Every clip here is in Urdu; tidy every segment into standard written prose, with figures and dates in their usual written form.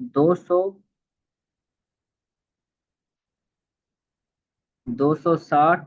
260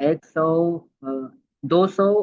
100, 200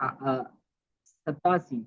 87,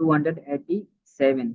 287।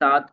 7।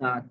7।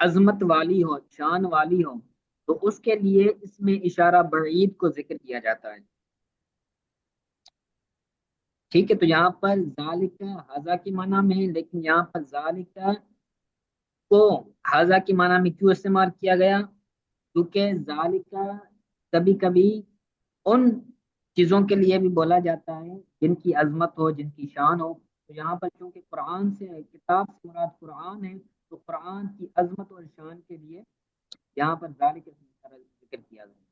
عظمت والی ہو، شان والی ہو، تو اس کے لیے اس میں اشارہ بعید کو ذکر کیا جاتا ہے۔ ٹھیک ہے، تو یہاں پر ذالکا ہذا کی معنی میں ہے، لیکن یہاں پر ذالکا کو ہذا کی معنی میں کیوں استعمال کیا گیا؟ کیونکہ ذالکا کبھی کبھی ان چیزوں کے لیے بھی بولا جاتا ہے جن کی عظمت ہو، جن کی شان ہو۔ تو یہاں پر چونکہ قرآن سے، کتاب سے مراد قرآن ہے، تو قرآن کی عظمت اور شان کے لیے یہاں پر ذالک کا ذکر کیا گیا۔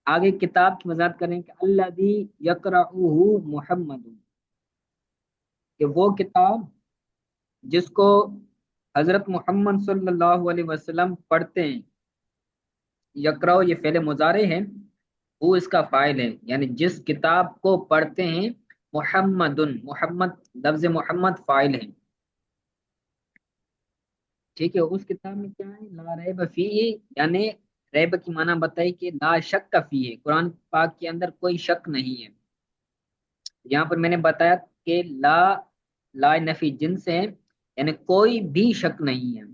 آگے کتاب کی وضاحت کریں کہ الذی یقرأہ محمد، کہ وہ کتاب جس کو حضرت محمد صلی اللہ علیہ وسلم پڑھتے ہیں۔ یقرأ یہ فعل مضارع ہے، وہ اس کا فاعل ہے، یعنی جس کتاب کو پڑھتے ہیں محمد، محمد لفظ محمد فاعل ہے۔ ٹھیک ہے، اس کتاب میں کیا ہے؟ لا ریب فیہ، یعنی ریب کی معنی بتائی کہ لا شک فیہ ہے، قرآن پاک کے اندر کوئی شک نہیں ہے۔ یہاں پر میں نے بتایا کہ لا، لا نفی جنس ہے، یعنی کوئی بھی شک نہیں ہے۔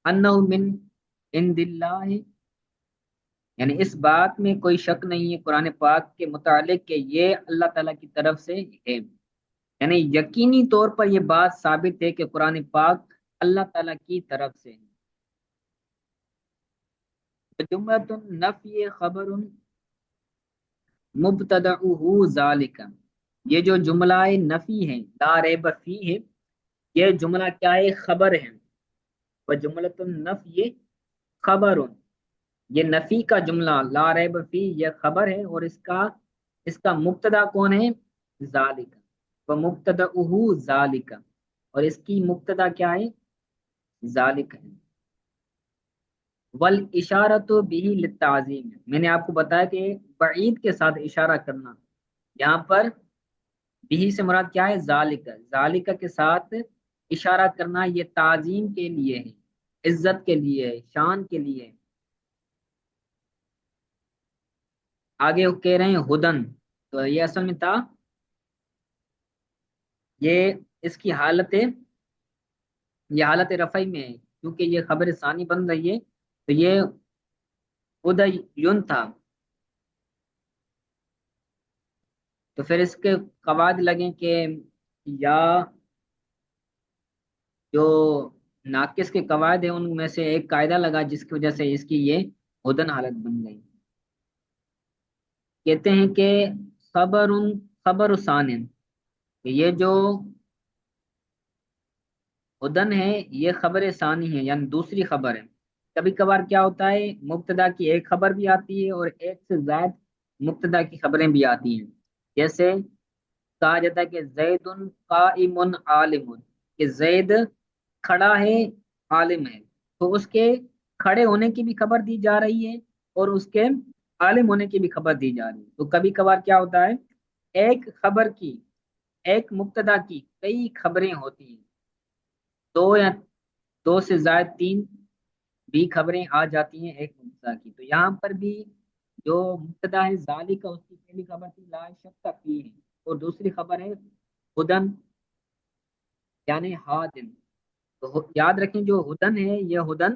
انہ من عند اللہ، یعنی اس بات میں کوئی شک نہیں ہے قرآن پاک کے متعلق کہ یہ اللہ تعالیٰ کی طرف سے ہے، یعنی یقینی طور پر یہ بات ثابت ہے کہ قرآن پاک اللہ تعالیٰ کی طرف سے ہے۔ جملۃ النفی خبر مبتدعہ ذالک، یہ جو جملہ نفی ہے لا ریب فیہ ہے، یہ جملہ کیا ہے؟ خبر ہے۔ وجملۃ النفی خبر، یہ نفی کا جملہ لا ریب فی یہ خبر ہے، اور اس کا مبتدا کون ہے؟ ذالک، و مبتدأہ ذالک، اور اس کی مبتدا کیا ہے؟ ذالک ہے۔ والاشارۃ بہ للتعظیم، میں نے آپ کو بتایا کہ بعید کے ساتھ اشارہ کرنا، یہاں پر بہ سے مراد کیا ہے؟ ذالک، ذالک کے ساتھ اشارہ کرنا یہ تعظیم کے لیے ہے، عزت کے لیے ہے، شان کے لیے ہے۔ آگے وہ کہہ رہے ہیں ہدن، تو یہ اصل میں تھا، یہ اس کی حالت ہے، یہ حالت رفعی میں ہے، کیونکہ یہ خبر ثانی بن رہی ہے، تو یہ ہدیون تھا، تو پھر اس کے قواعد لگیں کہ یا جو ناقص کے قواعد ہیں ان میں سے ایک قاعدہ لگا جس کی وجہ سے اس کی یہ ہدن حالت بن گئی۔ کہتے ہیں کہ خبر، خبر ثان، یہ جو ہدن ہے یہ خبر ثانی ہے، یعنی دوسری خبر ہے۔ کبھی کبھار کیا ہوتا ہے، مبتدا کی ایک خبر بھی آتی ہے اور ایک سے زائد مبتدا کی خبریں بھی آتی ہیں، جیسے کہا جاتا ہے کہ زید قائم عالم، کہ زید کھڑا ہے، عالم ہے، تو اس کے کھڑے ہونے کی بھی خبر دی جا رہی ہے اور اس کے عالم ہونے کی بھی خبر دی جا رہی ہے۔ تو کبھی کبھار کیا ہوتا ہے، ایک خبر کی، ایک مبتدا کی کئی خبریں ہوتی ہیں، دو یا دو سے زائد تین بھی خبریں آ جاتی ہیں ایک مبتدا کی۔ تو یہاں پر بھی جو مبتدا ہے ذالک کا، اس کی پہلی خبر تھی لا شک فیہ، اور دوسری خبر ہے ہدن، یعنی ہادن۔ تو یاد رکھیں جو ہدن ہے یہ ہدن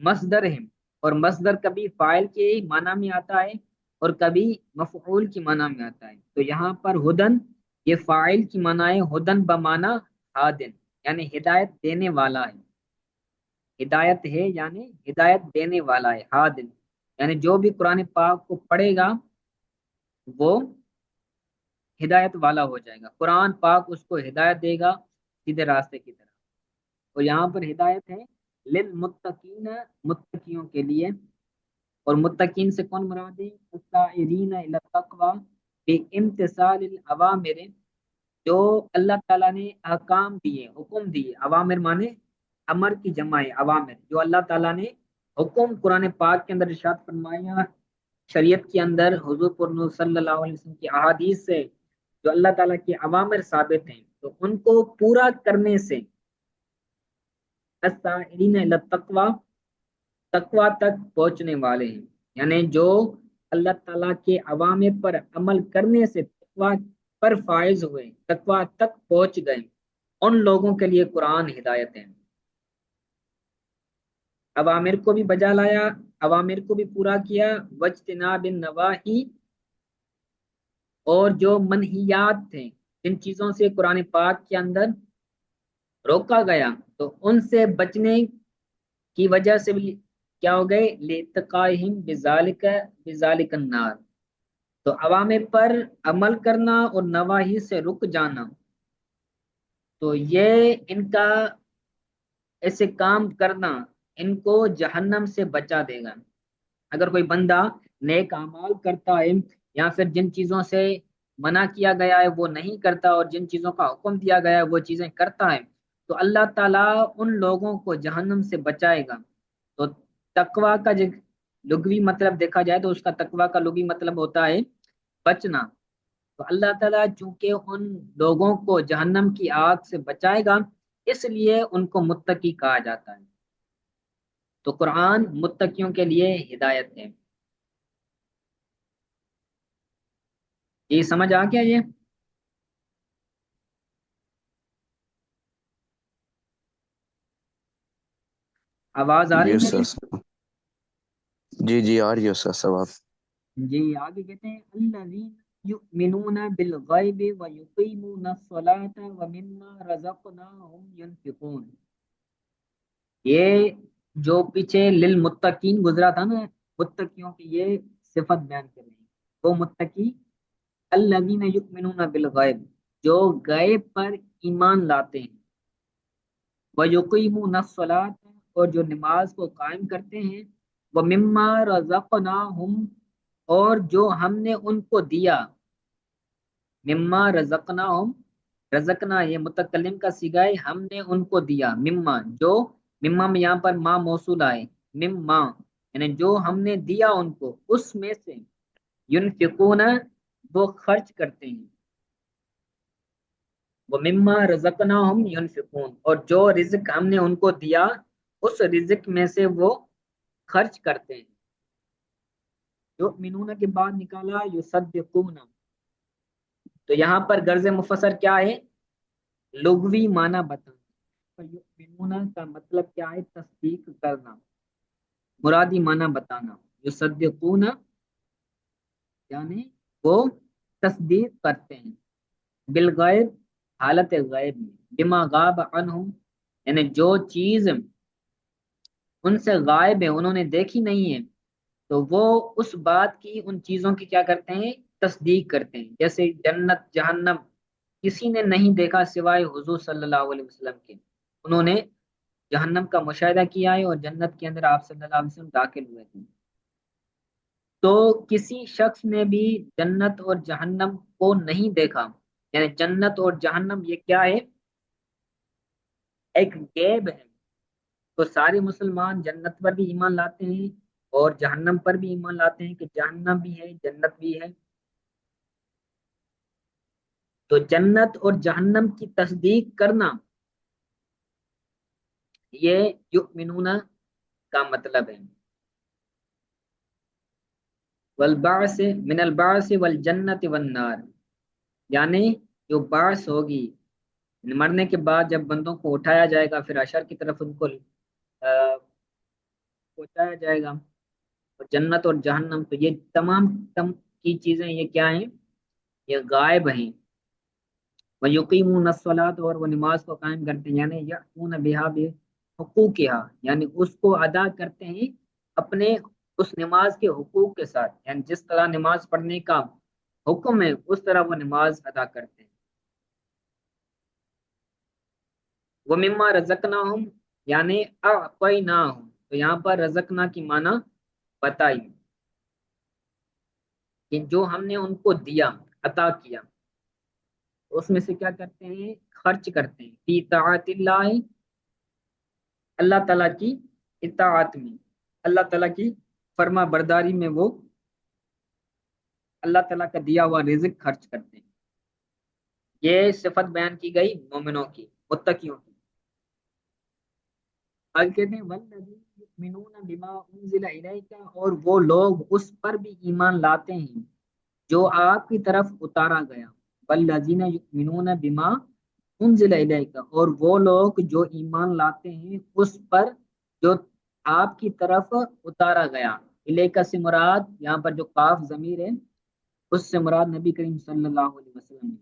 مصدر ہے، اور مصدر کبھی فاعل کے معنی میں آتا ہے اور کبھی مفعول کی معنی میں آتا ہے۔ تو یہاں پر ہدن یہ فاعل کی معنی ہے، ہدن بمعنی ہادن، یعنی ہدایت دینے والا ہے، ہدایت ہے یعنی ہدایت دینے والا ہے، ہادن، یعنی جو بھی قرآن پاک کو پڑھے گا وہ ہدایت والا ہو جائے گا، قرآن پاک اس کو ہدایت دے گا سیدھے راستے کی طرف۔ اور یہاں پر ہدایت ہے للمتقین، متقیوں کے لیے، اور متقین سے کون مراد ہے؟ السائرین الی التقوی بامتثال الاوامر، جو اللہ تعالیٰ نے احکام دیے، حکم دیے، اوامر مانے امر کی جمع ہے، اوامر، جو اللہ تعالیٰ نے حکم قرآن پاک کے اندر ارشاد فرمایا، شریعت کے اندر حضور پر صلی اللہ علیہ وسلم کی احادیث سے جو اللہ تعالیٰ کے اوامر ثابت ہیں، تو ان کو پورا کرنے سے السائرین الی التقوی، تقوی تک پہنچنے والے ہیں، یعنی جو اللہ تعالیٰ کے اوامر پر عمل کرنے سے تقوی پر فائز ہوئے، تقوی تک پہنچ گئے، ان لوگوں کے لیے قرآن ہدایت ہے۔ اوامر کو بھی بجا لایا، اوامر کو بھی پورا کیا، وجتناب النواہی، اور جو منہیات تھے، جن چیزوں سے قرآن پاک کے اندر روکا گیا، تو ان سے بچنے کی وجہ سے بھی کیا ہو گئے، لِاتَّقَائِهِمْ بِذَالِكَ النَّارِ، تو اوامر پر عمل کرنا اور نواہی سے رک جانا، تو یہ ان کا ایسے کام کرنا ان کو جہنم سے بچا دے گا۔ اگر کوئی بندہ نیک اعمال کرتا ہے یا پھر جن چیزوں سے منع کیا گیا ہے وہ نہیں کرتا اور جن چیزوں کا حکم دیا گیا ہے وہ چیزیں کرتا ہے، تو اللہ تعالیٰ ان لوگوں کو جہنم سے بچائے گا۔ تو تقوی کا جو لغوی مطلب دیکھا جائے تو اس کا تقوی کا لغوی مطلب ہوتا ہے بچنا۔ تو اللہ تعالیٰ چونکہ ان لوگوں کو جہنم کی آگ سے بچائے گا، اس لیے ان کو متقی کہا جاتا ہے۔ تو قرآن متقیوں کے لیے ہدایت ہے۔ یہ سمجھ آ گیا یہ؟ آواز آ رہی یس میری؟ سر، جی جی آ رہی ہے استاد صاحب آپ۔ جی آگے کہتے ہیں الذین یؤمنون بالغیب ویقیمون الصلاۃ ومما رزقناہم ینفقون۔ یہ جو پیچھے للمتقین گزرا تھا نا، متقیوں کی یہ صفت بیان کر رہی ہے۔ وہ متقی الذین یؤمنون بالغیب، جو غیب پر ایمان لاتے ہیں، وَيُقِيمُونَ الصَّلَاةَ، اور جو نماز کو قائم کرتے ہیں، وَمِمَّا رَزَقْنَاهُمْ، اور جو ہم نے ان کو دیا، مما رزقناہم، رزقنا یہ متکلم کا صیغہ ہے، ہم نے ان کو دیا، مما جو، مما میں یہاں پر ما موصول آئے، مما یعنی جو ہم نے دیا ان کو، اس میں سے، ینفقون وہ خرچ کرتے ہیں، وَمِمَّا رَزَقْنَاهُمْ يُنْفِقُونَ، اور جو رزق ہم نے ان کو دیا اس رزق میں سے وہ خرچ کرتے ہیں۔ یؤمنون کے بعد نکالا یصدقون، تو یہاں پر غرض مفسر کیا ہے، لغوی معنی بتانا۔ یؤمنون کا مطلب کیا ہے، تصدیق کرنا، مرادی معنی بتانا۔ یصدقون یعنی وہ تصدیق کرتے ہیں، بالغیب حالت غیب میں، بما غاب عنہم یعنی جو چیز ان سے غائب ہے، انہوں نے دیکھی نہیں ہے، تو وہ اس بات کی، ان چیزوں کی کیا کرتے ہیں، تصدیق کرتے ہیں۔ جیسے جنت جہنم کسی نے نہیں دیکھا سوائے حضور صلی اللہ علیہ وسلم کے، انہوں نے جہنم کا مشاہدہ کیا ہے اور جنت کے اندر آپ صلی اللہ علیہ وسلم داخل ہوئے تھے۔ تو کسی شخص نے بھی جنت اور جہنم کو نہیں دیکھا، یعنی جنت اور جہنم یہ کیا ہے، ایک غیب ہے۔ تو سارے مسلمان جنت پر بھی ایمان لاتے ہیں اور جہنم پر بھی ایمان لاتے ہیں کہ جہنم بھی ہے جنت بھی ہے۔ تو جنت اور جہنم کی تصدیق کرنا، یہ یؤمنون کا مطلب ہے۔ والبعث من البعث والجنت والنار، یعنی جو بعث ہوگی، مرنے کے بعد جب بندوں کو اٹھایا جائے گا، پھر حشر کی طرف ان کو پہنچایا جائے گا، اور جنت اور جہنم، تو یہ تمام کی چیزیں یہ کیا ہیں، یہ غائب ہیں۔ وَيُقِيمُونَ الصَّلَاةَ، اور وہ نماز کو قائم کرتے ہیں، یعنی یأتون بها بحقوقها، یعنی اس کو ادا کرتے ہیں اپنے اس نماز کے حقوق کے ساتھ، یعنی جس طرح نماز پڑھنے کا حکم ہے اس طرح وہ نماز ادا کرتے ہیں۔ وَمِمَّا رَزَقْنَاهُمْ یعنی اعطیناہم، تو یہاں پر رزقنا کی معنی بتائی کہ جو ہم نے ان کو دیا، عطا کیا، اس میں سے کیا کرتے ہیں، خرچ کرتے ہیں، فی طاعت اللہ، اللہ تعالیٰ کی اطاعت میں، اللہ تعالیٰ کی فرما برداری میں وہ اللہ تعالیٰ کا دیا ہوا رزق خرچ کرتے ہیں۔ یہ صفت بیان کی گئی مومنوں کی، متقیوں کی۔ آگے کہتے ہیں والذین یؤمنون بما انزل الیک، اور وہ لوگ اس پر بھی ایمان لاتے ہیں جو آپ کی طرف اتارا گیا، والذین یؤمنون بما انزل الیک، اور وہ لوگ جو ایمان لاتے ہیں اس پر جو آپ کی طرف اتارا گیا۔ الیکا سے مراد یہاں پر جو کاف ضمیر ہے اس سے مراد نبی کریم صلی اللہ علیہ وسلم ہے۔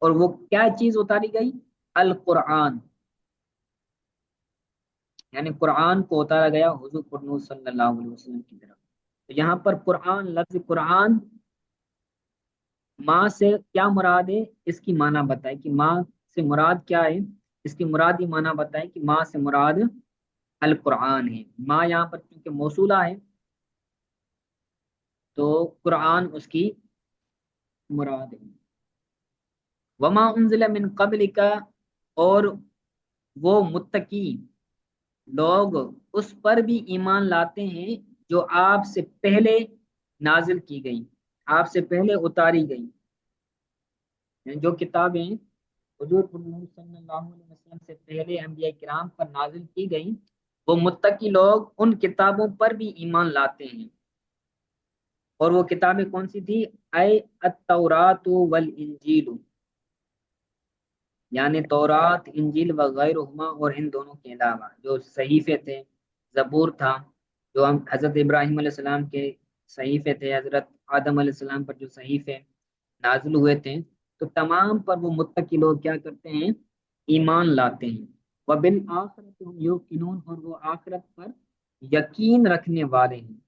اور وہ کیا چیز اتاری گئی؟ القرآن، یعنی قرآن کو اتارا گیا حضور پرنور صلی اللہ علیہ وسلم کی طرف۔ تو یہاں پر قرآن، لفظ قرآن ماں سے کیا مراد ہے، اس کی معنی بتائے کہ ماں سے مراد کیا ہے، اس کی مرادی معنی بتائے کہ ماں سے مراد القرآن ہے۔ ماں یہاں پر کیونکہ موصولہ ہے تو قرآن اس کی مراد ہے۔ وما انزل من قبل کا، اور وہ متقی لوگ اس پر بھی ایمان لاتے ہیں جو آپ سے پہلے نازل کی گئی، آپ سے پہلے اتاری گئی، یعنی جو کتابیں حضور صلی اللہ علیہ وسلم سے پہلے انبیاء کرام پر نازل کی گئی، وہ متقی لوگ ان کتابوں پر بھی ایمان لاتے ہیں۔ اور وہ کتابیں کون سی تھی؟ اے التورات والانجیل، یعنی تورات، انجیل وغیرہما، اور ان دونوں کے علاوہ جو صحیفے تھے، زبور تھا جو ہم حضرت ابراہیم علیہ السلام کے صحیفے تھے، حضرت آدم علیہ السلام پر جو صحیفے نازل ہوئے تھے، تو تمام پر وہ متقی لوگ کیا کرتے ہیں؟ ایمان لاتے ہیں۔ وبالآخرۃ هم یوقنون، اور وہ آخرت پر یقین رکھنے والے ہیں،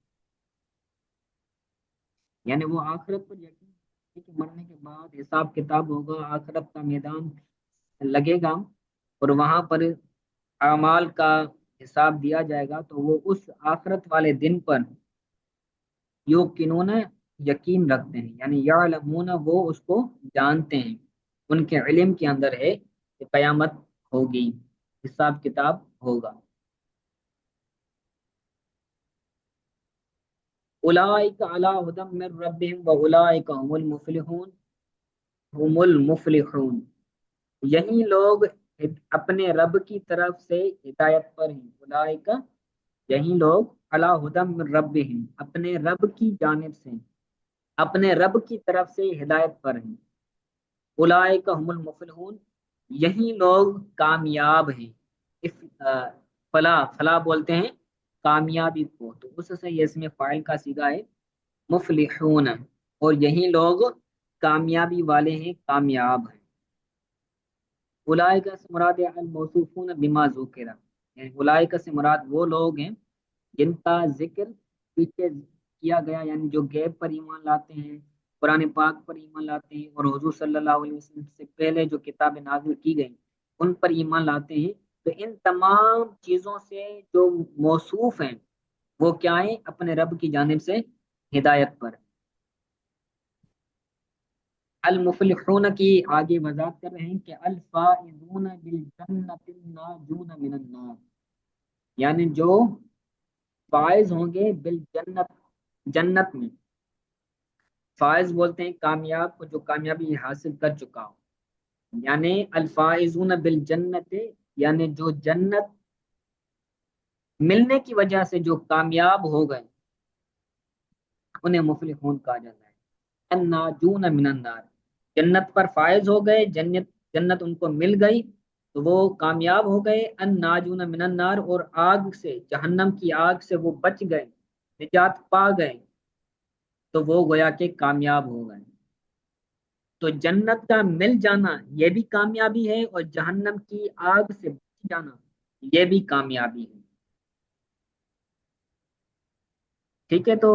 یعنی وہ آخرت پر یقین رکھتے ہیں کہ مرنے کے بعد حساب کتاب ہوگا، آخرت کا میدان لگے گا اور وہاں پر اعمال کا حساب دیا جائے گا، تو وہ اس آخرت والے دن پر یوقنون یقین رکھتے ہیں، یعنی یعلمون وہ اس کو جانتے ہیں، ان کے علم کے اندر ہے کہ قیامت ہوگی، حساب کتاب ہوگا۔ اولئک علی ھدی من ربہم واولئک هم المفلحون، یہی لوگ اپنے رب کی طرف سے ہدایت پر ہیں۔ اولئک، یہی لوگ علی ھدی من ربہم، اپنے رب کی جانب سے، اپنے رب کی طرف سے ہدایت پر ہیں۔ اولئک هم المفلحون، یہی لوگ کامیاب ہیں۔ فلاح، فلاح بولتے ہیں کامیابی کو، تو اس سے یہ اسم فاعل کا صیغہ ہے مفلحون، اور یہی لوگ کامیابی والے ہیں، کامیاب ہیں۔ اولئک سے مراد الموصوفون بما ذکر، یعنی اولئک سے مراد وہ لوگ ہیں جن کا ذکر پیچھے کیا گیا، یعنی جو غیب پر ایمان لاتے ہیں، قرآن پاک پر ایمان لاتے ہیں، اور حضور صلی اللہ علیہ وسلم سے پہلے جو کتابیں نازل کی گئیں ان پر ایمان لاتے ہیں۔ تو ان تمام چیزوں سے جو موصوف ہیں وہ کیا ہیں؟ اپنے رب کی جانب سے ہدایت پر۔ المفلحون کی آگے وضاحت کر رہے ہیں کہ الفائزون بالجنت الناجون من النار، یعنی جو فائز ہوں گے بالجنت، جنت میں، فائز بولتے ہیں کامیاب کو جو کامیابی حاصل کر چکا ہو، یعنی الفائزون بالجنت، یعنی جو جنت ملنے کی وجہ سے جو کامیاب ہو گئے انہیں مفلحون کہا جاتا ہے۔ الناجون من النار، جنت پر فائز ہو گئے، جنت ان کو مل گئی تو وہ کامیاب ہو گئے۔ الناجون من النار، اور آگ سے، جہنم کی آگ سے وہ بچ گئے، نجات پا گئے، تو وہ گویا کہ کامیاب ہو گئے۔ تو جنت کا مل جانا یہ بھی کامیابی ہے، اور جہنم کی آگ سے بچ جانا یہ بھی کامیابی ہے۔ ٹھیک ہے، تو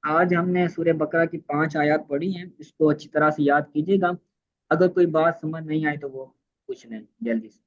آج ہم نے سورہ بقرہ کی 5 آیات پڑھی ہیں، اس کو اچھی طرح سے یاد کیجیے گا۔ اگر کوئی بات سمجھ نہیں آئی تو وہ پوچھ لیں جلدی سے۔